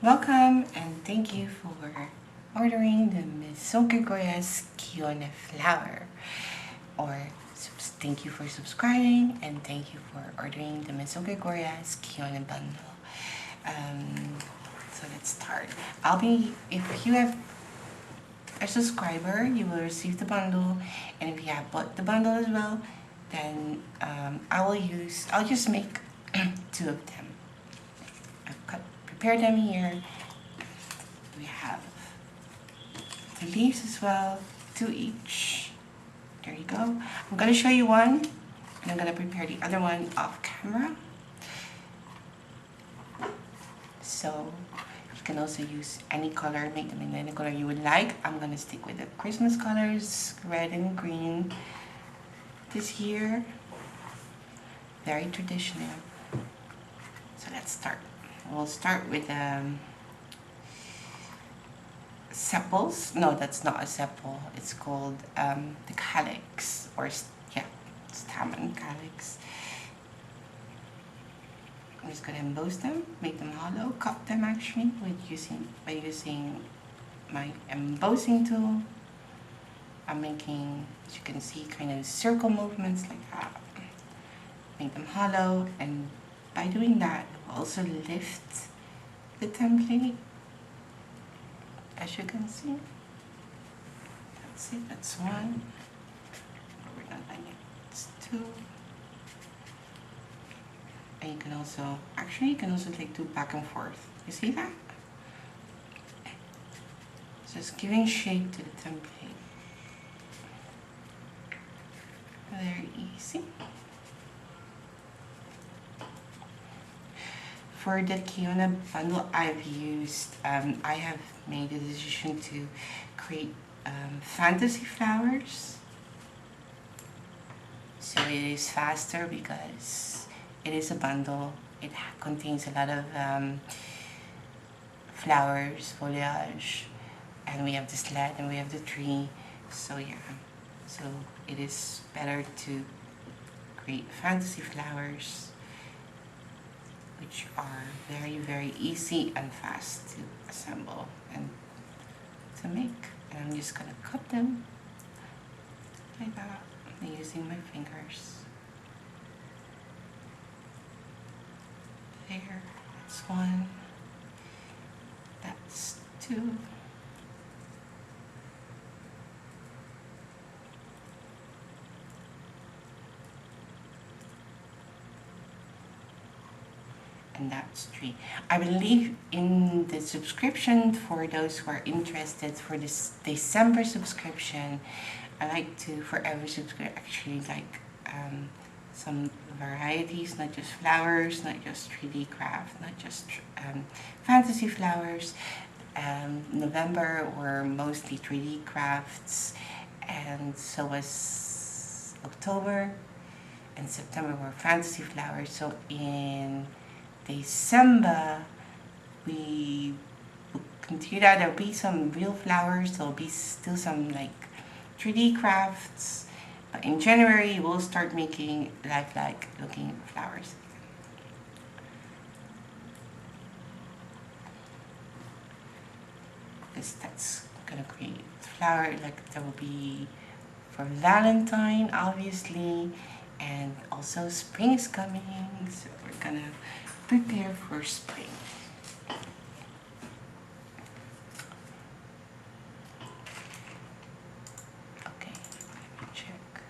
Welcome and thank you for ordering the Miss Goya's Khione Flower. Or thank you for subscribing and thank you for ordering the Miss Goya's Khione bundle. So let's start. If you have a subscriber, you will receive the bundle, and if you have bought the bundle as well, then I'll just make two of them. I've prepared them here. We have the leaves as well, two each. There you go. I'm gonna show you one, and I'm gonna prepare the other one off camera. So you can also use any color, make them in any color you would like. I'm gonna stick with the Christmas colors, red and green. This year, very traditional. So let's start. We'll start with sepals. No, that's not a sepal. It's called the calyx, or stamen calyx. I'm just gonna emboss them, make them hollow, cut them actually by using my embossing tool. I'm making, as you can see, kind of circle movements like that. Make them hollow, and by doing that, we'll also lift the template. As you can see, that's it. That's one. We're not done yet. It's two. And you can also like do back and forth. You see that? Just giving shape to the template. Very easy. For the Khione bundle I've used, I have made the decision to create fantasy flowers. So it is faster because it is a bundle. It contains a lot of flowers, foliage, and we have the sled and we have the tree. So yeah, so it is better to create fantasy flowers, which are very, very easy and fast to assemble and to make. And I'm just gonna cut them like that using my fingers. There, that's one, that's two. And that's three. I will leave in the subscription for those who are interested for this December subscription. I like to, for every subscription, actually like some varieties, not just flowers, not just 3D craft, not just fantasy flowers. November were mostly 3D crafts, and so was October, and September were fantasy flowers. So in December, we will continue that. There'll be some real flowers, there'll be still some like 3D crafts, but in January we'll start making lifelike looking flowers. Because that's gonna create flower, like there will be for Valentine obviously, and also spring is coming, so we're gonna prepare for spring. Okay, let me check.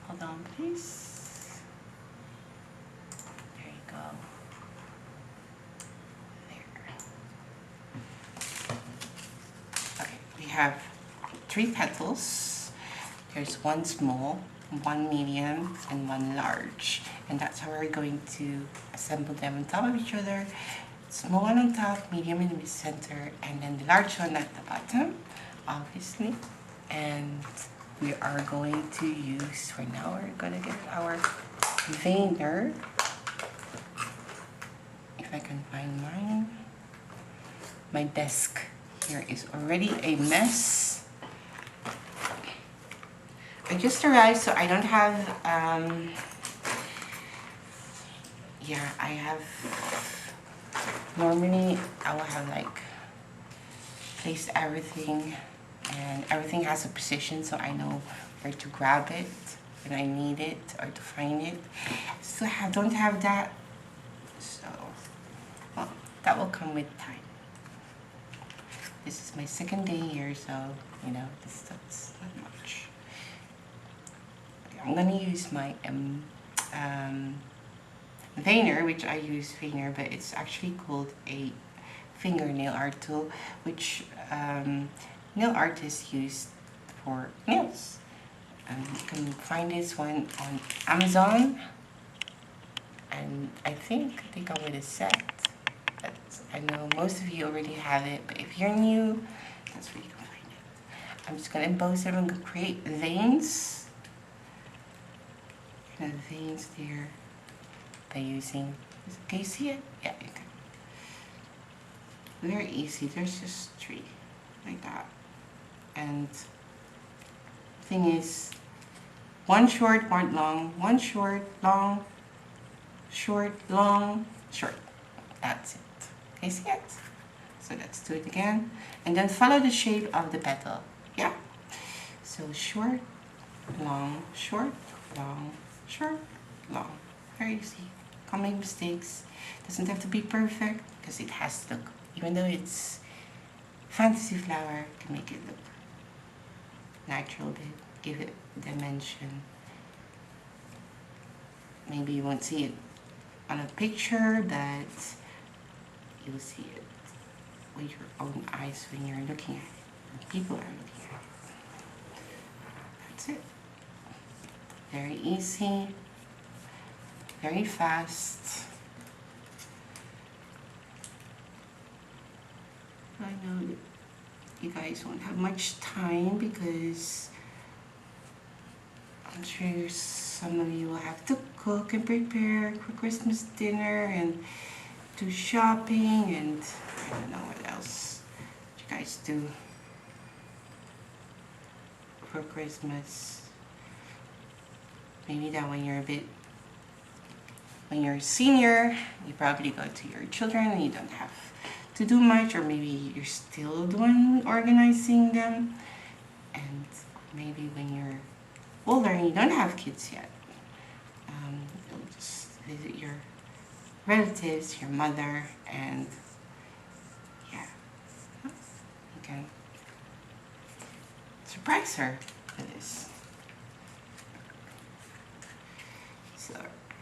Hold on, please. There you go. There. Okay, we have 3 petals. There's one small, one medium, and one large, and that's how we're going to assemble them on top of each other. Small one on top, medium in the center, and then the large one at the bottom, obviously. And we are going to use, for now, we're gonna get our veiner. If I can find mine. My desk here is already a mess. I just arrived, so I don't have, I have Normally I will have like placed everything, and everything has a position so I know where to grab it when I need it or to find it. So I don't have that, so well, that will come with time. This is my second day here, so you know, that's not much. I'm gonna use my veiner, which I use veiner, but it's actually called a fingernail art tool, which nail artists use for nails. You can find this one on Amazon, and I think they come with a set. But I know most of you already have it, but if you're new, that's where you can find it. I'm just gonna emboss them and create veins. Veins there by using. Can you see it? Yeah, you can. Very easy. There's just 3 like that, and thing is, 1 short, 1 long, 1 short, long, short, long, short. That's it. Can you see it? So let's do it again, and then follow the shape of the petal. Yeah. So short, long, short, long, short, long. Very easy. Can't make mistakes. Doesn't have to be perfect because it has to look. Even though it's fantasy flower, can make it look natural, give it dimension. Maybe you won't see it on a picture, but you'll see it with your own eyes when you're looking at it, when people are looking at it. That's it. Very easy, very fast. I know that you guys won't have much time because I'm sure some of you will have to cook and prepare for Christmas dinner and do shopping, and I don't know what else you guys do for Christmas. Maybe that when you're a senior, you probably go to your children and you don't have to do much, or maybe you're still doing organizing them, and maybe when you're older and you don't have kids yet, you'll just visit your relatives, your mother, and yeah, you can surprise her with this. So,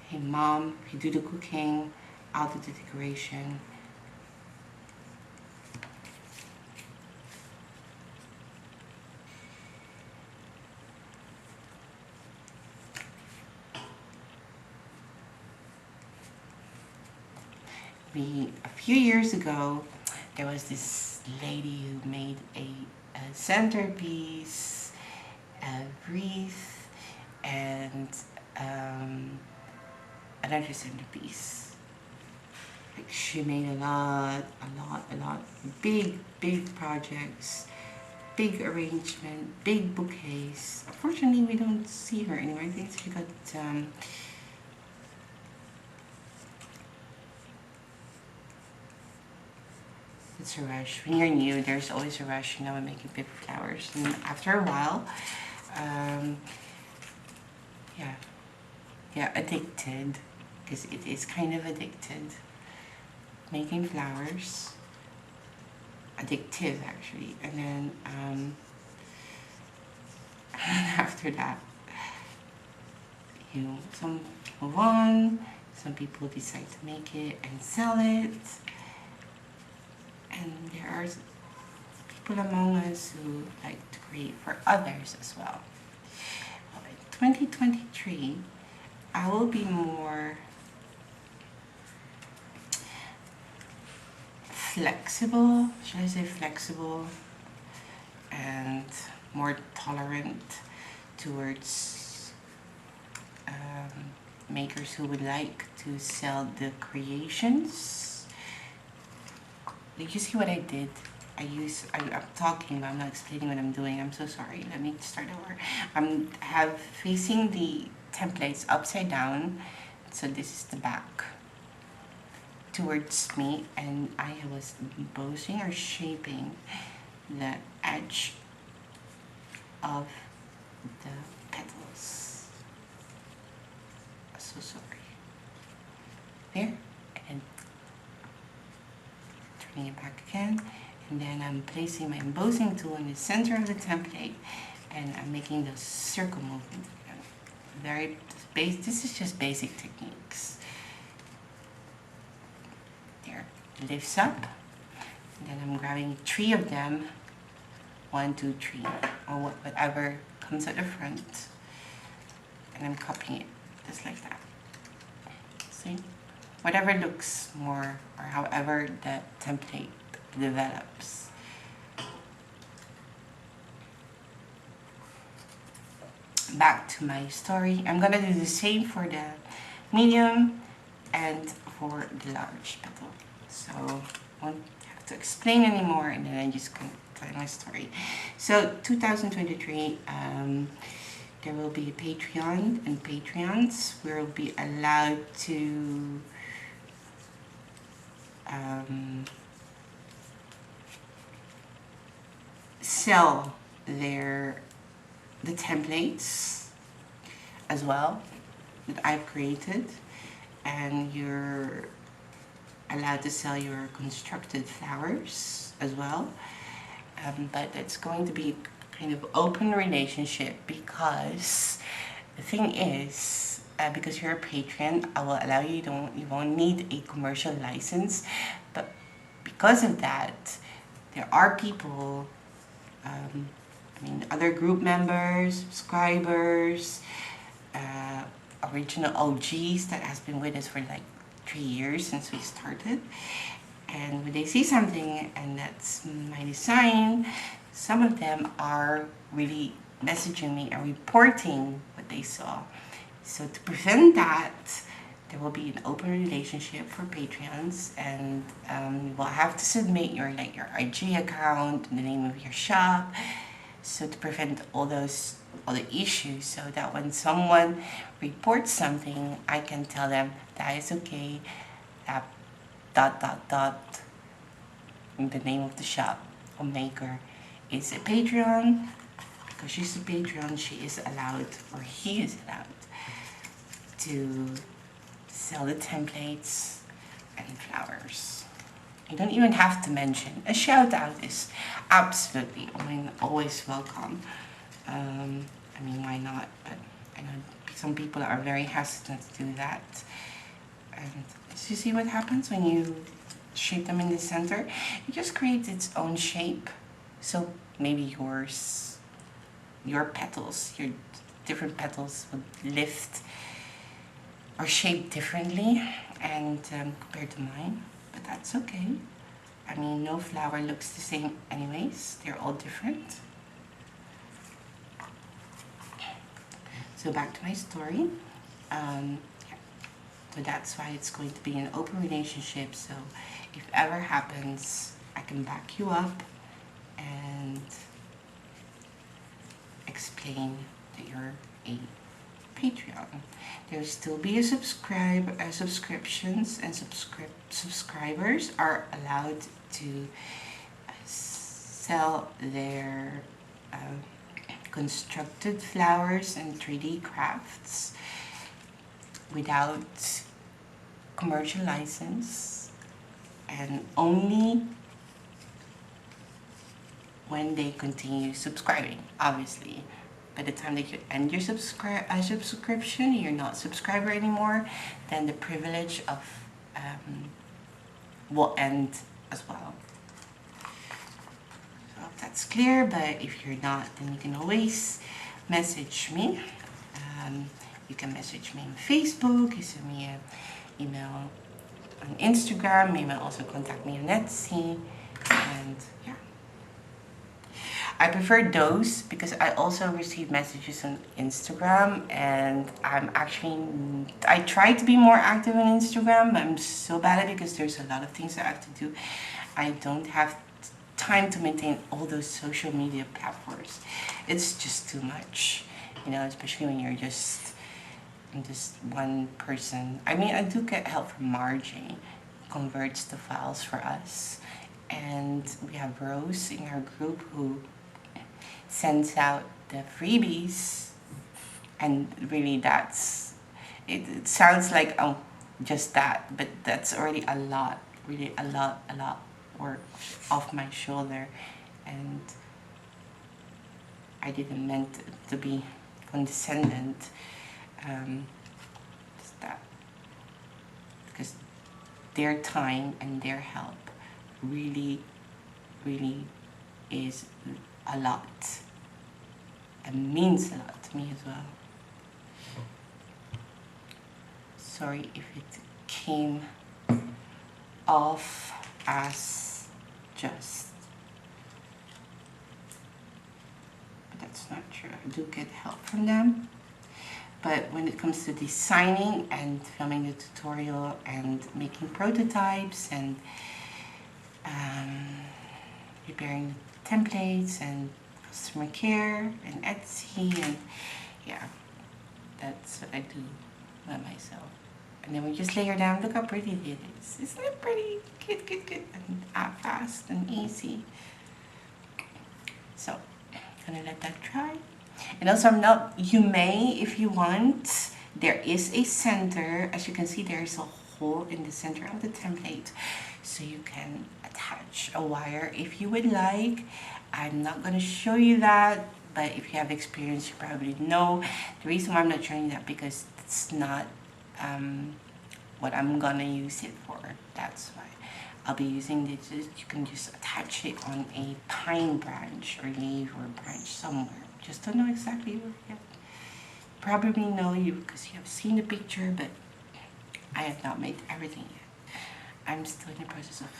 hey mom, you do the cooking, I'll do the decoration. A few years ago, there was this lady who made a centerpiece, a wreath, and another centerpiece. Like, she made a lot, big projects, big arrangement, big bouquets. Unfortunately, we don't see her anymore. I think she got it's a rush. When you're new, there's always a rush, you know, in making paper flowers. And after a while, yeah, addicted, because it is kind of addicted. Making flowers, addictive actually. And then after that, you know, some move on. Some people decide to make it and sell it. And there are people among us who like to create for others as well. Well, in 2023, I will be more flexible, should I say flexible, and more tolerant towards makers who would like to sell the creations. You see what I did? I'm talking, but I'm not explaining what I'm doing. I'm so sorry. Let me start over. Have facing the templates upside down. So this is the back. towards me, and I was embossing or shaping the edge of the petals. So sorry. There, and turning it back again, and then I'm placing my embossing tool in the center of the template, and I'm making those circle movements. Very basic. This is just basic techniques. There, lifts up, and then I'm grabbing 3 of them. 1, 2, 3, or whatever comes at the front, and I'm copying it just like that. See, whatever looks more, or however the template develops. Back to my story. I'm gonna do the same for the medium and for the large petal. So I won't have to explain anymore, and then I'm just gonna tell my story. So 2023, there will be a Patreon, and Patreons will be allowed to sell the templates as well that I've created, and you're allowed to sell your constructed flowers as well. But it's going to be kind of open relationship, because the thing is, because you're a patron, I will allow you, you won't need a commercial license, but because of that, there are people, other group members, subscribers, original OGs that has been with us for like 3 years since we started. And when they see something and that's my design, some of them are really messaging me and reporting what they saw. So to prevent that, there will be an open relationship for Patreons, and you will have to submit your IG account and the name of your shop. So to prevent all the issues, so that when someone reports something, I can tell them that is okay. That ... the name of the shop or maker is a Patreon. Because she's a Patreon, she is allowed, or he is allowed, to sell the templates and flowers. You don't even have to mention. A shout out is absolutely, always welcome. Why not? But I know some people are very hesitant to do that. And you see what happens when you shape them in the center? It just creates its own shape. So maybe your petals, your different petals would lift or shape differently, and compared to mine, but that's okay. No flower looks the same anyways. They're all different. So back to my story. So that's why it's going to be an open relationship. So if ever happens, I can back you up and explain that you're a Patreon. There'll still be a subscriptions, and subscribers are allowed to sell their constructed flowers and 3D crafts without commercial license, and only when they continue subscribing. Obviously, by the time that you end your subscription, you're not a subscriber anymore, then the privilege of will end as well. So if that's clear, but if you're not, then you can always message me. You can message me on Facebook, you send me an email on Instagram, you may also contact me on Etsy, and yeah. I prefer those because I also receive messages on Instagram, and I try to be more active on Instagram, but I'm so bad at it because there's a lot of things that I have to do. I don't have time to maintain all those social media platforms. It's just too much, especially when you're just one person. I do get help from Margie, converts the files for us. And we have Rose in our group who sends out the freebies, and really that's it. It sounds like, oh, just that, but that's already a lot, really a lot work off my shoulder, and I didn't meant to be condescending. Just that, because their time and their help really is a lot, and means a lot to me as well. Sorry if it came off as just, but that's not true. I do get help from them, but when it comes to designing and filming the tutorial and making prototypes and preparing templates and customer care and Etsy, and yeah, that's what I do by myself. And then we just lay her down. Look how pretty it is. Isn't it pretty? Good, and fast and easy. So I'm gonna let that dry. And also, you may, if you want, there is a center. As you can see, there's a hole in the center of the template, so you can attach a wire if you would like. I'm not going to show you that, but if you have experience, you probably know. The reason why I'm not showing you that, because it's not what I'm gonna use it for. That's why I'll be using this. You can just attach it on a pine branch or leaf or branch somewhere. Just don't know exactly where yet. Probably know you because you have seen the picture, but I have not made everything yet. I'm still in the process of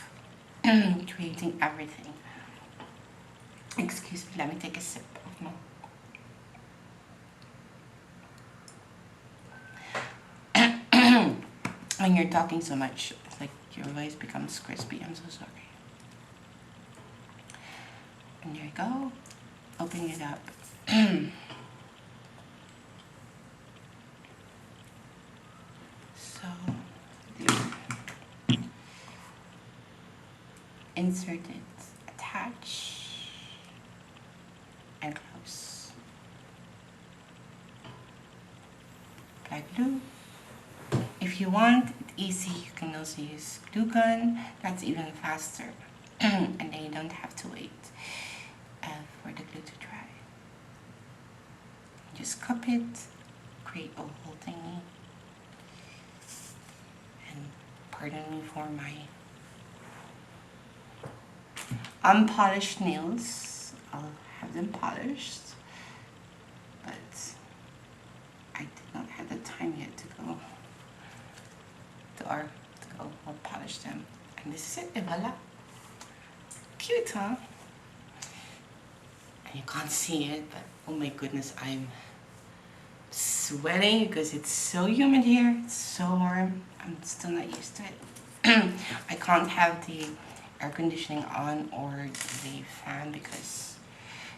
creating everything. Excuse me, let me take a sip of my. When you're talking so much, it's like your voice becomes crispy. I'm so sorry. And there you go. Open it up. So, insert it, attach, and close. Apply glue. If you want it easy, you can also use glue gun. That's even faster. And then you don't have to wait for the glue to dry. Just cup it, create a whole thingy. And pardon me for my unpolished nails. I'll have them polished, but I did not have the time yet to go I'll polish them. And this is it, and voila. Cute, huh? And you can't see it, but oh my goodness, I'm sweating because it's so humid here. It's so warm. I'm still not used to it. I can't have the air conditioning on or the fan because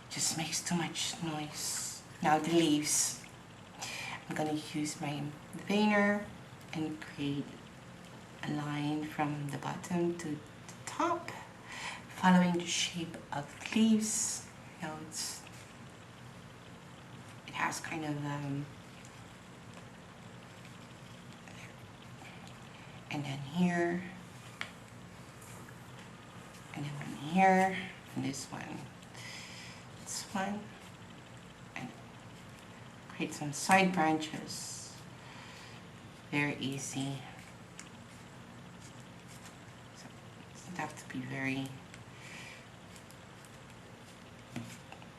it just makes too much noise. Now the leaves. I'm gonna use my veiner and create a line from the bottom to the top, following the shape of the leaves. You know, it has kind of and then here, and then one here, and this one, and create some side branches. Very easy. So it doesn't have to be very,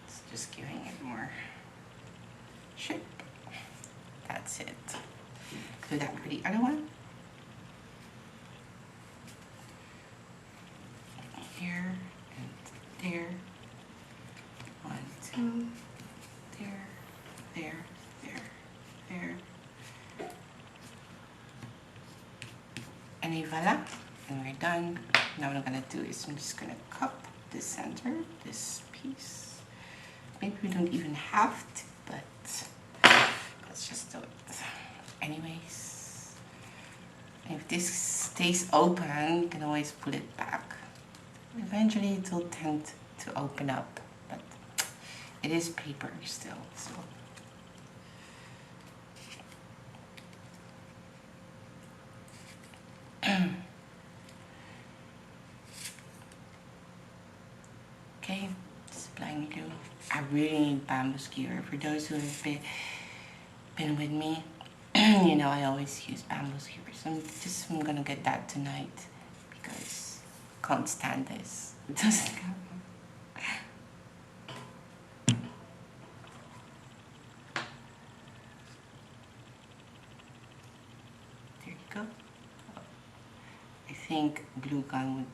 it's just giving it more shape. That's it. Do that for the other one. Here and there. 1, 2, there. And voila, and we're done. Now what I'm gonna do is I'm just gonna cup the center, this piece. Maybe we don't even have to, but let's just do it. Anyways, if this stays open, you can always pull it back. Eventually it will tend to open up, but it is paper still, so. Okay, just applying glue. I really need bamboo skewer. For those who have been with me, you know I always use bamboo skewers. I'm gonna get that tonight because I can't stand this. It doesn't come. There you go. I think glue gun would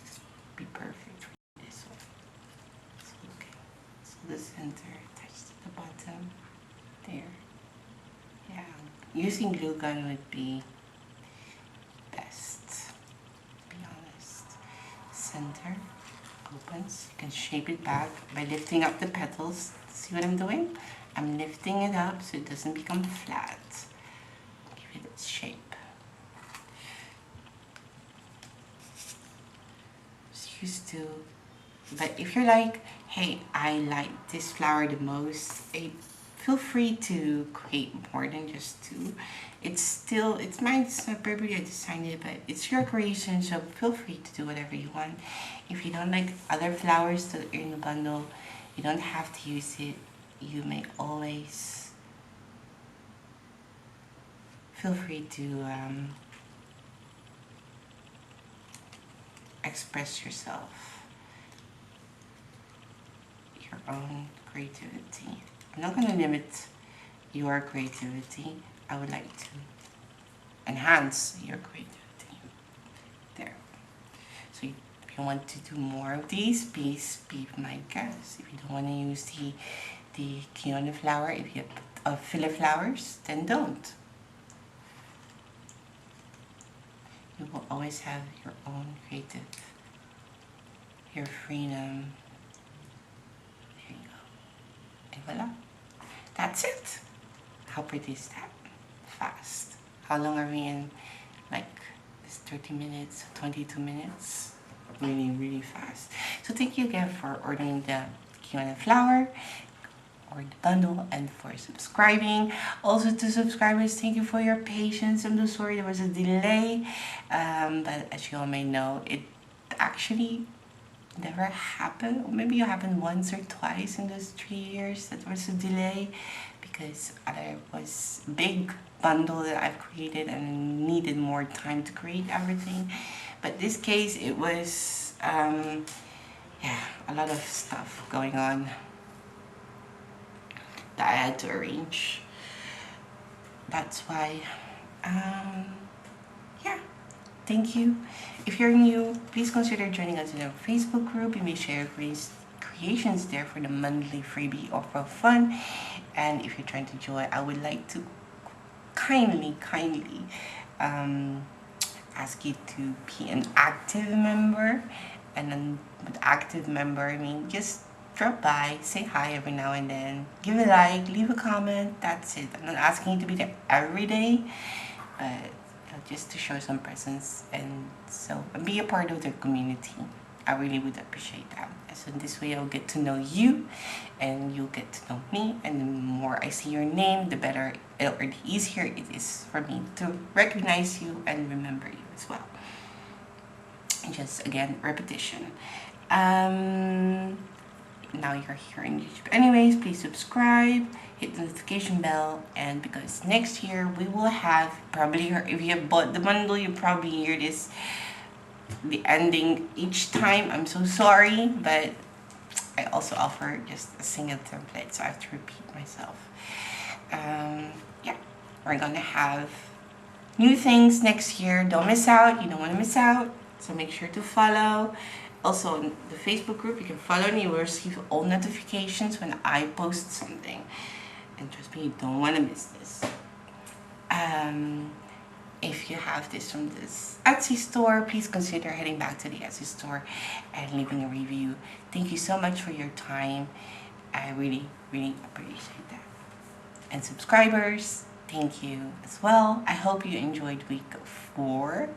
be perfect for this one. So, okay. So the center touches the bottom. There. Yeah. Using glue gun would be best, to be honest. Center opens. You can shape it back by lifting up the petals. See what I'm doing? I'm lifting it up so it doesn't become flat. Give it its shape. Just used to, but if you're like, hey, I like this flower the most, feel free to create more than just two. It's mine, it's not perfect, I designed it, but it's your creation, so feel free to do whatever you want. If you don't like other flowers that are in the bundle, you don't have to use it. You may always feel free to express yourself, your own creativity. I'm not going to limit your creativity. I would like to enhance your creativity. There. So if you want to do more of these, please be my guest. If you don't want to use the Khione flower, if you have filler flowers, then don't. You will always have your own creative, your freedom. There you go. And voila. That's it. How pretty is that? Fast. How long are we in? Like, it's 30 minutes, 22 minutes. Really, really fast. So thank you again for ordering the Khione flower or the bundle and for subscribing. Also to subscribers, thank you for your patience. I'm so sorry there was a delay, but as you all may know, it actually never happened, or maybe it happened once or twice in those 3 years that there was a delay, because there was a big bundle that I've created and needed more time to create everything. But this case, it was yeah, a lot of stuff going on that I had to arrange. That's why yeah, thank you. If you're new, please consider joining us in our Facebook group. You may share creations there for the monthly freebie or for fun. And if you're trying to join, I would like to kindly ask you to be an active member. And then with active member, I mean just drop by, say hi every now and then, give a like, leave a comment. That's it. I'm not asking you to be there every day, but just to show some presence and so be a part of the community. I really would appreciate that. So this way I'll get to know you and you'll get to know me, and the more I see your name, the better or the easier it is for me to recognize you and remember you as well. And just again, repetition. Now you're here on YouTube. Anyways, please subscribe, hit the notification bell, and because next year we will have probably, if you have bought the bundle, you probably hear this the ending each time. I'm so sorry, but I also offer just a single template, so I have to repeat myself. Yeah, we're gonna have new things next year. Don't miss out. You don't want to miss out, so make sure to follow. Also, in the Facebook group, you can follow me. You will receive all notifications when I post something. And trust me, you don't want to miss this. If you have this from this Etsy store, please consider heading back to the Etsy store and leaving a review. Thank you so much for your time. I really, really appreciate that. And subscribers, thank you as well. I hope you enjoyed week 4.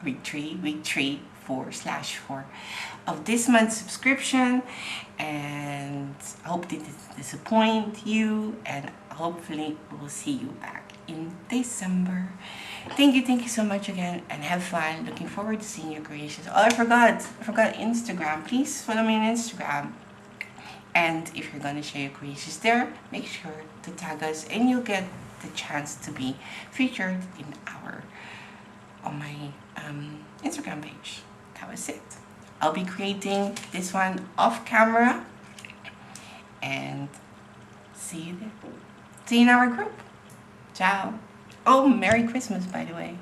week 3/4 of this month's subscription, and I hope it didn't disappoint you, and hopefully we'll see you back in December. Thank you so much again, and have fun. Looking forward to seeing your creations. Oh, I forgot Instagram. Please follow me on Instagram. And if you're gonna share your creations there, make sure to tag us, and you'll get the chance to be featured on my Instagram page. That was it. I'll be creating this one off camera, and see you there. See you in our group. Ciao. Oh, Merry Christmas, by the way.